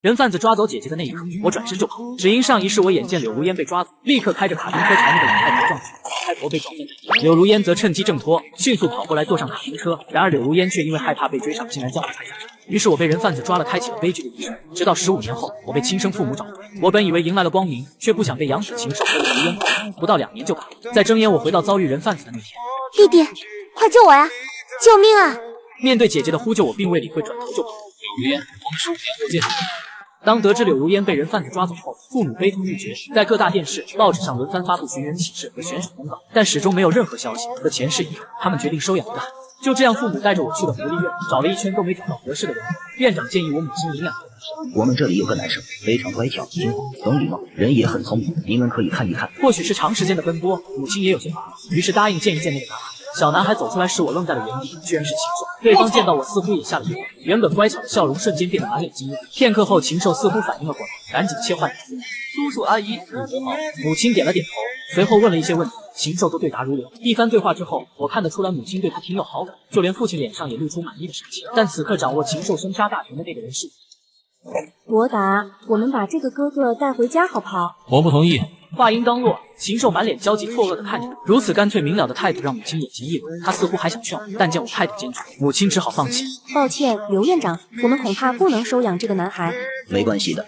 人贩子抓走姐姐的那一刻，我转身就跑，只因上一世我眼见柳如烟被抓走，立刻开着卡丁车朝那个老太婆撞去，老太婆被撞翻在地，柳如烟则趁机挣脱，迅速跑过来坐上卡丁车。然而柳如烟却因为害怕被追上，竟然将我踹下车。于是我被人贩子抓了，开启了悲剧的一生。直到15年后，我被亲生父母找回。我本以为迎来了光明，却不想被养子禽兽柳如烟拐。不到2年就罢了。在睁眼我回到遭遇人贩子的那天，弟弟，快救我呀！救命啊！面对姐姐的呼救，我并未理会，转头就跑。柳如烟，我们15年后见。当得知柳如烟被人贩子抓走后，父母悲痛欲绝，在各大电视、报纸上轮番发布寻人启事和选手公告，但始终没有任何消息。和前世一样，他们决定收养一个孩子。就这样，父母带着我去了福利院，找了一圈都没找到合适的人。院长建议我母亲领养。我们这里有个男生，非常乖巧、听话、懂礼貌，人也很聪明，你们可以看一看。或许是长时间的奔波，母亲也有些乏力，于是答应见一见那个男孩。小男孩走出来时，我愣在了原地，居然是禽兽。对方见到我似乎也吓了一跳，原本乖巧的笑容瞬间变得满脸惊讶。片刻后，禽兽似乎反应了过来，赶紧切换颜色。叔叔阿姨，你们好。母亲点了点头，随后问了一些问题，禽兽都对答如流。一番对话之后，我看得出来母亲对他挺有好感，就连父亲脸上也露出满意的神情。但此刻掌握禽兽生杀大权的那个人是博达，我们把这个哥哥带回家好不好？我不同意。话音刚落，禽兽满脸焦急错愕地看着我，如此干脆明了的态度让母亲眼前一冷。他似乎还想劝我，但见我态度坚决，母亲只好放弃。抱歉，刘院长，我们恐怕不能收养这个男孩。没关系的。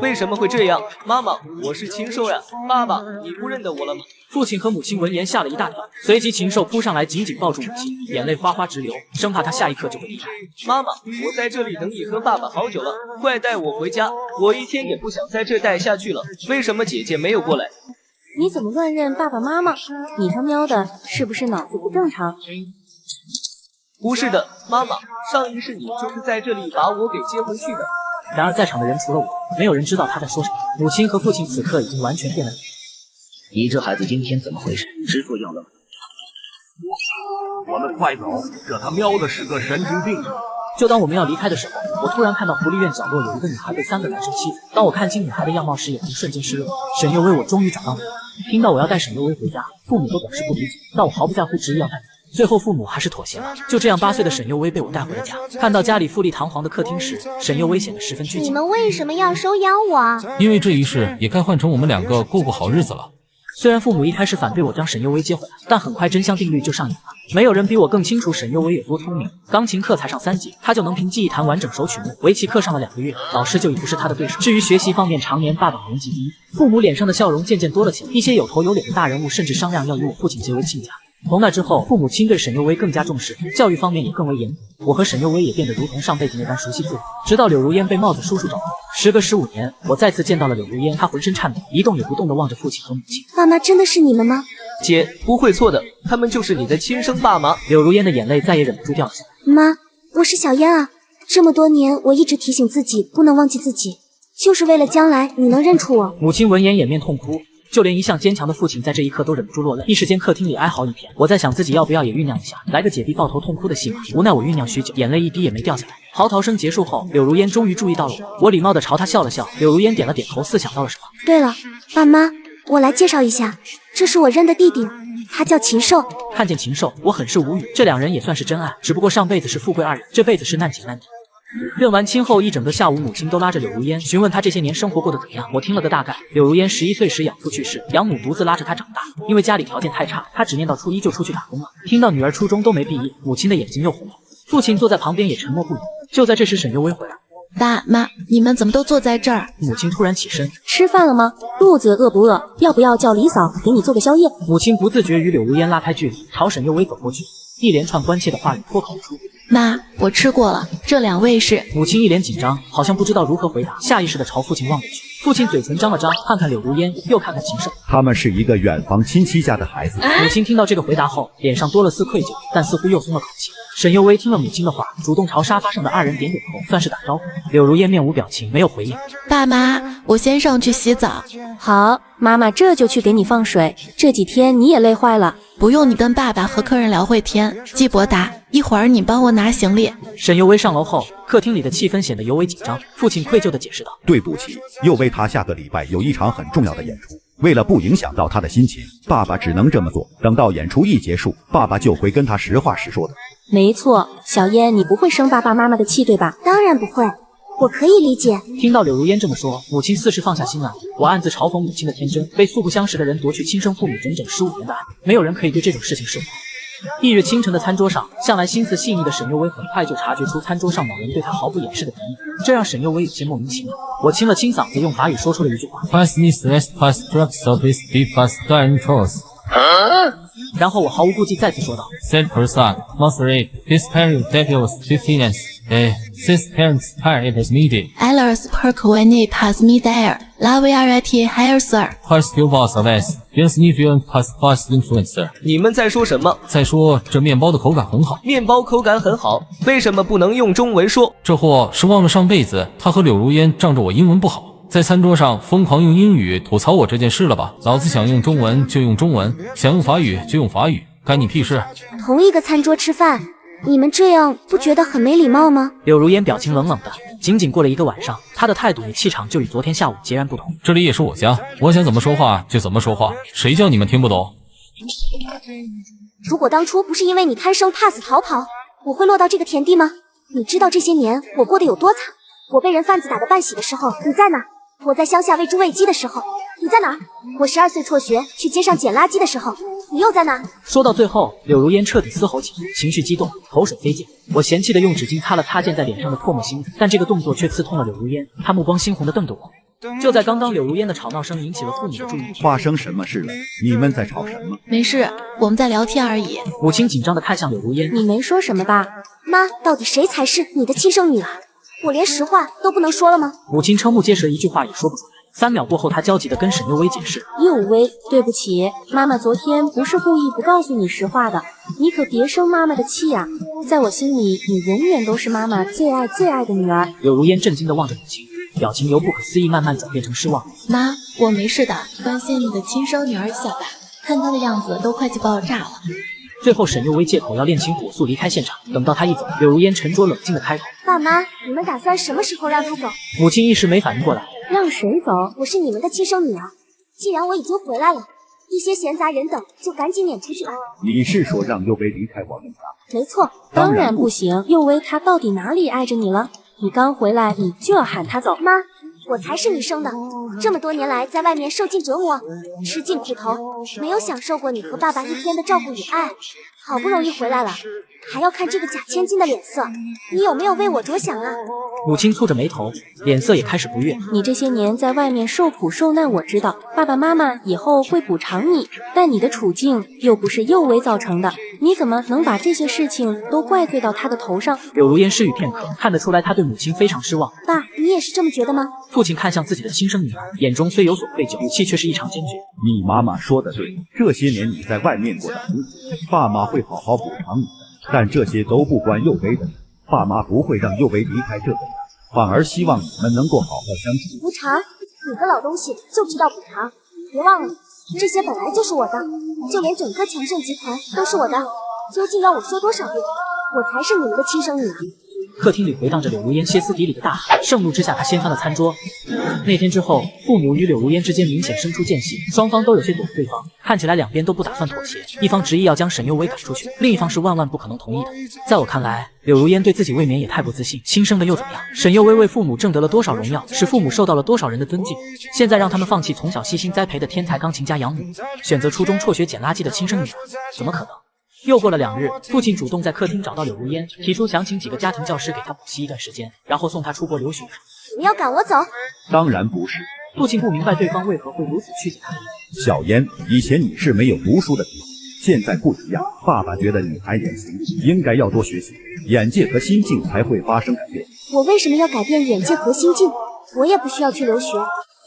为什么会这样？妈妈，我是禽兽呀！爸爸，你不认得我了吗？父亲和母亲闻言吓了一大跳，随即禽兽扑上来紧紧抱住母亲，眼泪哗哗直流，生怕他下一刻就会离开。妈妈，我在这里等你和爸爸好久了，快带我回家，我一天也不想在这待下去了。为什么姐姐没有过来？你怎么乱认爸爸妈妈？你他喵的是不是脑子不正常？不是的，妈妈，上一世你就是在这里把我给接回去的。然而在场的人除了我，没有人知道他在说什么。母亲和父亲此刻已经完全变了脸。你这孩子今天怎么回事？师傅要了。我们快走，这他喵的是个神经病！就当我们要离开的时候，我突然看到福利院角落有一个女孩被3个男生欺负。当我看清女孩的样貌时，眼睛瞬间湿润。沈幼薇，我终于找到你了。听到我要带沈幼薇回家，父母都表示不理解，但我毫不在乎，执意要带走。最后父母还是妥协了。就这样，8岁的沈幼薇被我带回了家。看到家里富丽堂皇的客厅时，沈幼薇显得十分拘谨。你们为什么要收养我？因为这一世也该换成我们2个过好日子了。虽然父母一开始反对我将沈幼薇接回来，但很快真相定律就上演了。没有人比我更清楚沈幼薇有多聪明。钢琴课才上3节，她就能凭记忆弹完整首曲目。围棋课上了2个月，老师就已不是她的对手。至于学习方面，常年霸榜年级第一。父母脸上的笑容渐渐多了起来，一些有头有脸的大人物甚至商量要与我父亲结为亲家。从那之后，父母亲对沈幼薇更加重视，教育方面也更为严格。我和沈幼薇也变得如同上辈子那般熟悉自我。直到柳如烟被帽子叔叔找到，时隔15年，我再次见到了柳如烟，她浑身颤抖，一动也不动地望着父亲和母亲。爸妈真的是你们吗？姐，不会错的，他们就是你的亲生爸妈。柳如烟的眼泪再也忍不住掉了下来。妈，我是小烟啊，这么多年我一直提醒自己不能忘记自己，就是为了将来你能认出我。母亲闻言掩面痛哭。就连一向坚强的父亲在这一刻都忍不住落泪，一时间客厅里哀嚎一片。我在想自己要不要也酝酿一下，来个姐弟抱头痛哭的戏码。无奈我酝酿许久，眼泪一滴也没掉下来。嚎啕声结束后，柳如烟终于注意到了我，我礼貌地朝她笑了笑。柳如烟点了点头，似想到了什么。对了，爸妈，我来介绍一下，这是我认的弟弟，他叫禽兽。看见禽兽，我很是无语。这2人也算是真爱，只不过上辈子是富贵2人，这辈子是难姐难弟。认完亲后，一整个下午，母亲都拉着柳如烟询问她这些年生活过得怎样。我听了个大概。柳如烟11岁时养父去世，养母独自拉着她长大，因为家里条件太差，她只念到初1就出去打工了。听到女儿初中都没毕业，母亲的眼睛又红了。父亲坐在旁边也沉默不语。就在这时，沈幼薇回来。爸妈，你们怎么都坐在这儿？母亲突然起身。吃饭了吗？肚子饿不饿？要不要叫李嫂给你做个宵夜？母亲不自觉与柳如烟拉开距离，朝沈幼薇走过去，一连串关切的话语脱口而出。妈，我吃过了，这2位是……母亲一脸紧张，好像不知道如何回答，下意识地朝父亲望过去。父亲嘴唇张了张，看看柳如烟，又看看禽兽。他们是一个远房亲戚家的孩子。母亲听到这个回答后，脸上多了丝愧疚，但似乎又松了口气。沈幼薇听了母亲的话，主动朝沙发上的2人点点头，算是打招呼。柳如烟面无表情，没有回应。爸妈，我先上去洗澡。好，妈妈这就去给你放水。这几天你也累坏了。不用你跟爸爸和客人聊会天，季伯达，一会儿你帮我拿行李。沈幼薇上楼后，客厅里的气氛显得尤为紧张。父亲愧疚地解释道：“对不起，幼薇她下个礼拜有一场很重要的演出，为了不影响到她的心情，爸爸只能这么做。等到演出一结束，爸爸就会跟她实话实说的。”没错，小烟，你不会生爸爸妈妈的气对吧？当然不会。我可以理解。听到柳如烟这么说，母亲似是放下心来。我暗自嘲讽母亲的天真，被素不相识的人夺去亲生父母整整15年的爱，没有人可以对这种事情释怀。翌日清晨的餐桌上，向来心思细腻的沈幼薇很快就察觉出餐桌上某人对她毫不掩饰的敌意，这让沈幼薇有些莫名其妙。我清了清嗓子，用法语说出了一句话。然后我毫无顾忌再次说道 Cette personne montrait disparu depuis 15 ans et ses parents par intermédiaire. Alors pourquoi ne pas m'aider? La vérité est ça. Parce que vous savez, bien signifiant pas influencer. 你们在说什么？再说这面包的口感很好，面包口感很好，为什么不能用中文说？这货是忘了上辈子他和柳如烟仗着我英文不好，在餐桌上疯狂用英语吐槽我这件事了吧？老子想用中文就用中文，想用法语就用法语，干你屁事！同一个餐桌吃饭，你们这样不觉得很没礼貌吗？柳如烟表情冷冷的。仅仅过了一个晚上，她的态度与气场就与昨天下午截然不同。这里也是我家，我想怎么说话就怎么说话，谁叫你们听不懂？如果当初不是因为你贪生怕死逃跑，我会落到这个田地吗？你知道这些年我过得有多惨？我被人贩子打得半死的时候，你在哪？我在乡下喂猪喂鸡的时候，你在哪？我12岁辍学去街上捡垃圾的时候，你又在哪？说到最后，柳如烟彻底嘶吼起来，情绪激动，口水飞溅。我嫌弃的用纸巾擦了擦溅在脸上的唾沫星子，但这个动作却刺痛了柳如烟，她目光猩红的瞪着我。就在刚刚，柳如烟的吵闹声引起了父母的注意。发生什么事了？你们在吵什么？没事，我们在聊天而已。母亲紧张地看向柳如烟，你没说什么吧？妈，到底谁才是你的亲生女儿？我连实话都不能说了吗？母亲瞠目结舌，一句话也说不出来。3秒过后，她焦急地跟沈幼薇解释：幼薇，对不起，妈妈昨天不是故意不告诉你实话的，你可别生妈妈的气呀！在我心里，你永远都是妈妈最爱最爱的女儿。柳如烟震惊地望着母亲，表情由不可思议慢慢转变成失望。妈，我没事的，关心你的亲生女儿小白，看她的样子都快气爆炸了。最后，沈幼薇借口要练琴，火速离开现场。等到她一走，柳如烟沉着冷静地开口：爸妈，你们打算什么时候让她走？母亲一时没反应过来。让谁走？我是你们的亲生女儿，既然我已经回来了，一些闲杂人等就赶紧撵出去吧。你是说让幼薇离开我们家？没错，当然不行。幼薇她到底哪里碍着你了？你刚回来，你就要喊她走？妈，我才是你生的，这么多年来在外面受尽折磨，吃尽苦头，没有享受过你和爸爸一天的照顾与爱，好不容易回来了，还要看这个假千金的脸色，你有没有为我着想啊？母亲蹙着眉头，脸色也开始不悦。你这些年在外面受苦受难，我知道，爸爸妈妈以后会补偿你，但你的处境又不是幼薇造成的，你怎么能把这些事情都怪罪到他的头上？柳如烟失语片刻，看得出来她对母亲非常失望。爸，你也是这么觉得吗？父亲看向自己的亲生女儿，眼中虽有所愧疚，语气却是异常坚决。你妈妈说的对，这些年你在外面过得很苦，爸妈会好好补偿你的，但这些都不关幼薇的事，爸妈不会让幼薇离开这个家，反而希望你们能够好好相处。补偿？你个老东西就知道补偿！别忘了，这些本来就是我的，就连整个强盛集团都是我的。究竟要我说多少遍，我才是你们的亲生女儿？客厅里回荡着柳如烟歇斯底里的大喊，盛怒之下，她掀翻了餐桌。那天之后，父母与柳如烟之间明显生出间隙，双方都有些躲对方，看起来两边都不打算妥协。一方执意要将沈幼薇赶出去，另一方是万万不可能同意的。在我看来，柳如烟对自己未免也太不自信，亲生的又怎么样？沈幼薇为父母挣得了多少荣耀，使父母受到了多少人的尊敬，现在让他们放弃从小悉心栽培的天才钢琴家养母，选择初中辍学捡垃圾的亲生女儿，怎么可能？又过了2日，父亲主动在客厅找到柳如烟，提出想请几个家庭教师给她补习一段时间，然后送她出国留学。你要赶我走？当然不是。父亲不明白对方为何会如此曲解他的意思。小妍，以前你是没有读书的地方，现在不一样。爸爸觉得你还年轻，应该要多学习，眼界和心境才会发生改变。我为什么要改变眼界和心境？我也不需要去留学。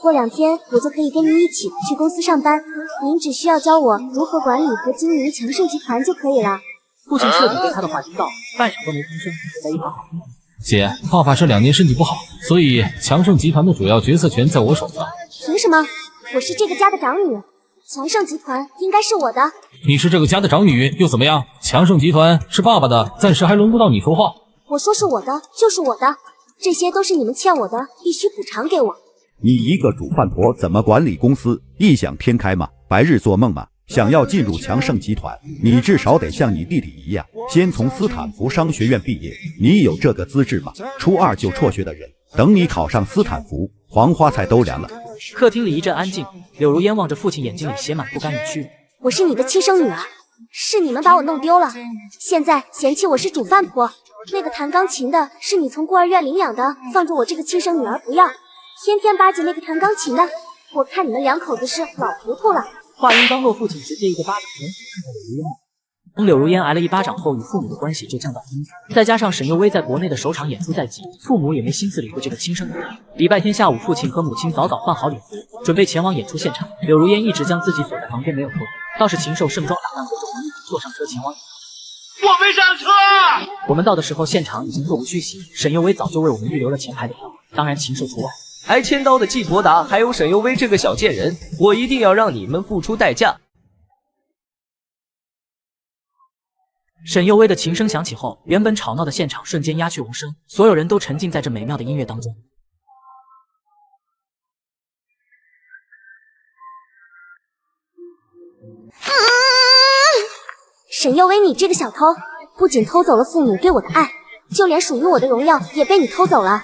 过2天我就可以跟您一起去公司上班，您只需要教我如何管理和经营强盛集团就可以了。父亲彻底被他的话惊到，半晌都没吭声，在一旁好评。姐，爸爸这2年身体不好，所以强盛集团的主要决策权在我手上。凭什么？我是这个家的长女，强盛集团应该是我的。你是这个家的长女又怎么样？强盛集团是爸爸的，暂时还轮不到你说话。我说是我的就是我的，这些都是你们欠我的，必须补偿给我。你一个主饭婆怎么管理公司？异想天开吗？白日做梦吗？想要进入强盛集团，你至少得像你弟弟一样，先从斯坦福商学院毕业。你有这个资质吗？初2就辍学的人，等你考上斯坦福，黄花菜都凉了。客厅里一阵安静，柳如烟望着父亲，眼睛里写满不甘与屈辱。我是你的亲生女儿，是你们把我弄丢了，现在嫌弃我是主饭婆。那个弹钢琴的是你从孤儿院领养的，放着我这个亲生女儿不要，天天巴结那个弹钢琴的，我看你们两口子是老糊涂了。话音刚落，父亲直接一个巴掌狠狠扇在柳如烟。等柳如烟挨了一巴掌后，与父母的关系就降到冰点。再加上沈幼薇在国内的首场演出在即，父母也没心思理会这个亲生女儿。礼拜天下午，父亲和母亲早早换好礼服，准备前往演出现场。柳如烟一直将自己锁在房间，没有偷走。倒是禽兽盛装打扮过周文丽，坐上车前往演出。我没上车。我们到的时候，现场已经座无虚席，沈幼薇早就为我们预留了前排的票，当然禽兽除外。挨千刀的季伯达还有沈幼薇这个小贱人，我一定要让你们付出代价。沈幼薇的琴声响起后，原本吵闹的现场瞬间鸦雀无声，所有人都沉浸在这美妙的音乐当中。沈幼薇，你这个小偷，不仅偷走了父母对我的爱，就连属于我的荣耀也被你偷走了。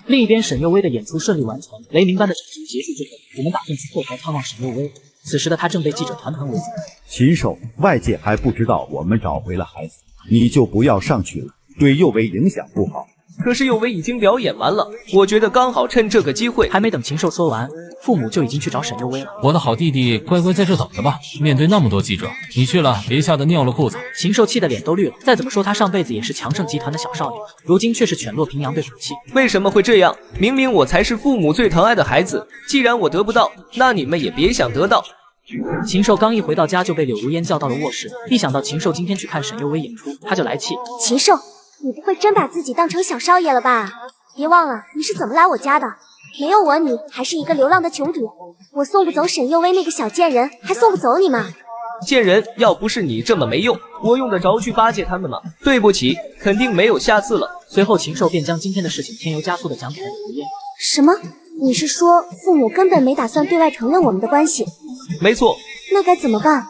另一边，沈幼薇的演出顺利完成，雷鸣般的掌声结束之后，我们打算去后台探望沈幼薇。此时的她正被记者团团围住。禽兽，外界还不知道我们找回了孩子，你就不要上去了，对幼薇影响不好。可是幼薇已经表演完了，我觉得刚好趁这个机会。还没等禽兽说完，父母就已经去找沈幼薇了。我的好弟弟，乖乖在这等着吧。面对那么多记者，你去了，别吓得尿了裤子。禽兽气得脸都绿了。再怎么说，他上辈子也是强盛集团的小少爷，如今却是犬落平阳对虎妻。为什么会这样？明明我才是父母最疼爱的孩子，既然我得不到，那你们也别想得到。禽兽刚一回到家就被柳如烟叫到了卧室，一想到禽兽今天去看沈幼薇演出，他就来气。禽兽，你不会真把自己当成小少爷了吧？别忘了你是怎么来我家的，没有我你还是一个流浪的穷犊。我送不走沈幼薇那个小贱人，还送不走你吗？贱人，要不是你这么没用，我用得着去巴结他们吗？对不起，肯定没有下次了。随后禽兽便将今天的事情添油加醋的讲给了柳如烟。什么？你是说父母根本没打算对外承认我们的关系？没错。那该怎么办？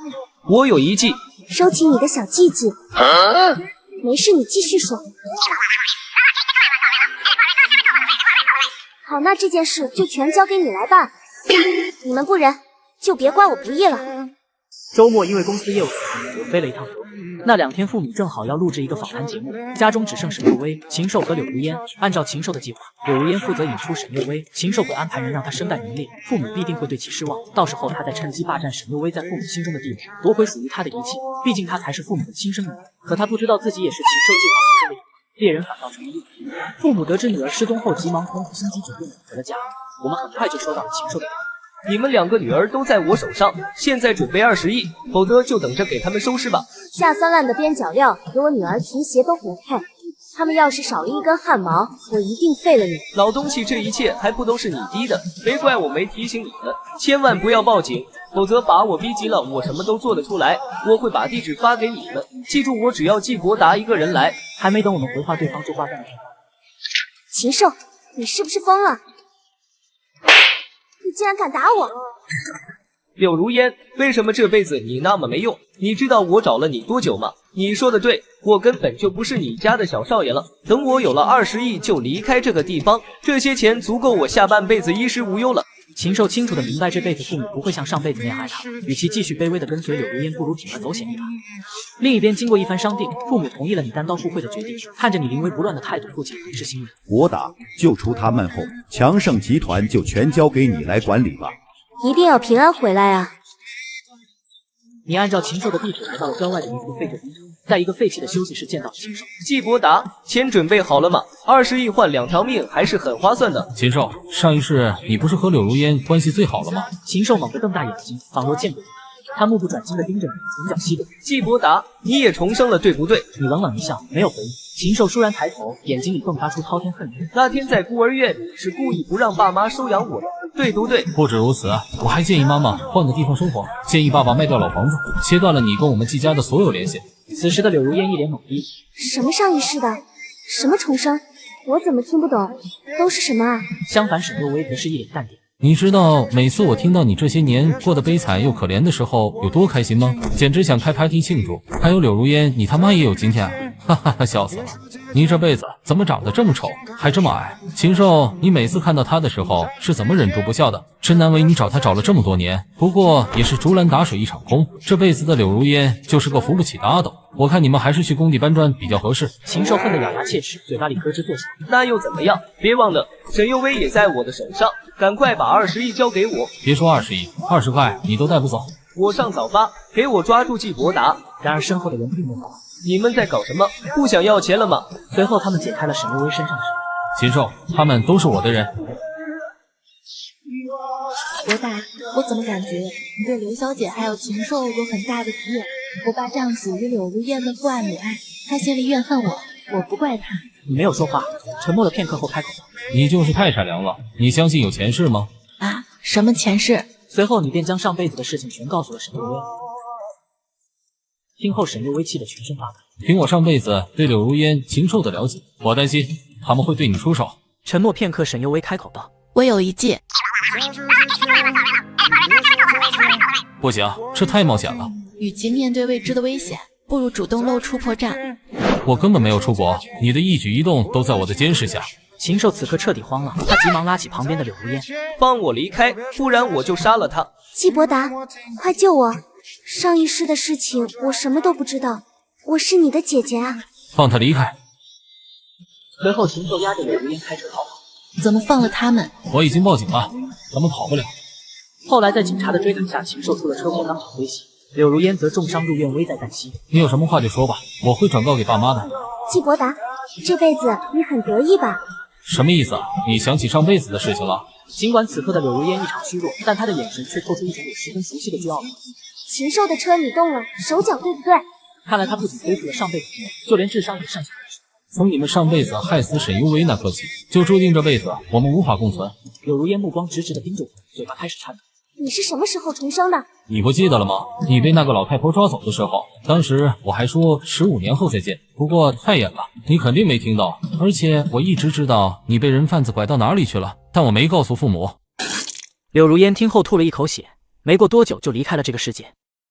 我有一计。收起你的小计计。没事，你继续说。好，那这件事就全交给你来办。你们不仁，就别怪我不义了。周末因为公司业务我飞了一趟德国。那2天父母正好要录制一个访谈节目，家中只剩沈幼薇、禽兽和柳如烟。按照禽兽的计划，柳如烟负责引出沈幼薇，禽兽会安排人让她身败名裂，父母必定会对其失望。到时候他再趁机霸占沈幼薇在父母心中的地位，夺回属于他的一切。毕竟他才是父母的亲生女儿。可他不知道自己也是禽兽计划中的一员，猎人反倒成了猎人。父母得知女儿失踪后，急忙从心急准备回了家。我们很快就收到了禽兽的电话。你们2个女儿都在我手上，现在准备20亿，否则就等着给他们收尸吧。下三滥的边角料，给我女儿提鞋都不配。他们要是少了一根汗毛，我一定废了你。老东西，这一切还不都是你滴的？别怪我没提醒你们，千万不要报警，否则把我逼急了，我什么都做得出来。我会把地址发给你们，记住，我只要季伯达一个人来。还没等我们回话，对方就挂断了电话。禽兽，你是不是疯了？你竟然敢打我！柳如烟，为什么这辈子你那么没用？你知道我找了你多久吗？你说的对，我根本就不是你家的小少爷了。等我有了20亿就离开这个地方，这些钱足够我下半辈子衣食无忧了。禽兽清楚的明白，这辈子父母不会像上辈子那样爱他，与其继续卑微的跟随柳如烟，不如铤而走险一把。另一边，经过一番商定，父母同意了你单刀赴会的决定。看着你临危不乱的态度，父亲很是欣慰。我打救出他们后，强盛集团就全交给你来管理吧。一定要平安回来啊！你按照禽兽的地址来到了郊外的一处废旧工厂，在一个废弃的休息室见到了禽兽。季伯达，钱准备好了吗？20亿换2条命还是很划算的。禽兽，上一世你不是和柳如烟关系最好了吗？禽兽猛地瞪大眼睛，仿若见鬼。他目不转睛地盯着你，唇角翕动。季伯达，你也重生了，对不对？你冷冷一笑，没有回应。禽兽倏然抬头，眼睛里迸发出滔天恨意。那天在孤儿院，你是故意不让爸妈收养我的，对不对？不止如此，我还建议妈妈换个地方生活，建议爸爸卖掉老房子，切断了你跟我们季家的所有联系。此时的柳如烟一脸懵逼。什么上一世的？什么重生？我怎么听不懂？都是什么啊？相反，沈若薇则是一脸淡定。你知道每次我听到你这些年过得悲惨又可怜的时候有多开心吗？简直想开 party 庆祝。还有柳如烟，你他妈也有今天啊！哈哈哈，笑死了。你这辈子怎么长得这么丑，还这么矮？禽兽，你每次看到他的时候是怎么忍住不笑的？真难为你找他找了这么多年，不过也是竹篮打水一场空。这辈子的柳如烟就是个扶不起的阿斗，我看你们还是去工地搬砖比较合适。禽兽恨得咬牙切齿，嘴巴里咯吱作响。那又怎么样？别忘了，沈幼薇也在我的手上，赶快把20亿交给我。别说20亿，20块你都带不走。我上早八，给我抓住季伯达。然而身后的人并没有。你们在搞什么？不想要钱了吗？随后他们解开了沈幼薇身上的绳。禽兽，他们都是我的人。伯大，我怎么感觉你对刘小姐还有禽兽有很大的敌意？我爸丈属于柳如烟的父爱母爱，他心里怨恨我，我不怪他。你没有说话，沉默了片刻后开口道：“你就是太善良了，你相信有前世吗？”啊，什么前世？随后你便将上辈子的事情全告诉了沈幼薇。听后沈幼薇气得全身发抖。凭我上辈子对柳如烟、禽兽的了解，我担心他们会对你出手。沉默片刻，沈幼薇开口道：“我有一计。”不行，这太冒险了。与其面对未知的危险，不如主动露出破绽。我根本没有出国，你的一举一动都在我的监视下。禽兽此刻彻底慌了，他急忙拉起旁边的柳如烟：“放我离开，不然我就杀了他。”季伯达，快救我！上一世的事情我什么都不知道，我是你的姐姐啊！放他离开。随后禽兽压着柳如烟开车逃跑。怎么放了他们？我已经报警了，他们跑不了。后来在警察的追赶下，禽兽出了车祸当场归西，柳如烟则重伤入院，危在旦夕。你有什么话就说吧，我会转告给爸妈的。季伯达，这辈子你很得意吧？什么意思啊？你想起上辈子的事情了？尽管此刻的柳如烟异常虚弱，但她的眼神却透出一种我十分熟悉的倨傲感。禽兽的车你动了手脚，对不对？看来他不仅恢复了上辈子之梦，就连智商也上线了。从你们上辈子害死沈幽微那刻起，就注定这辈子我们无法共存。柳如烟目光直直地盯着我，嘴巴开始颤抖。你是什么时候重生的？你不记得了吗？你被那个老太婆抓走的时候，当时我还说15年后再见，不过太远了，你肯定没听到。而且我一直知道你被人贩子拐到哪里去了，但我没告诉父母。柳如烟听后吐了一口血，没过多久就离开了这个世界。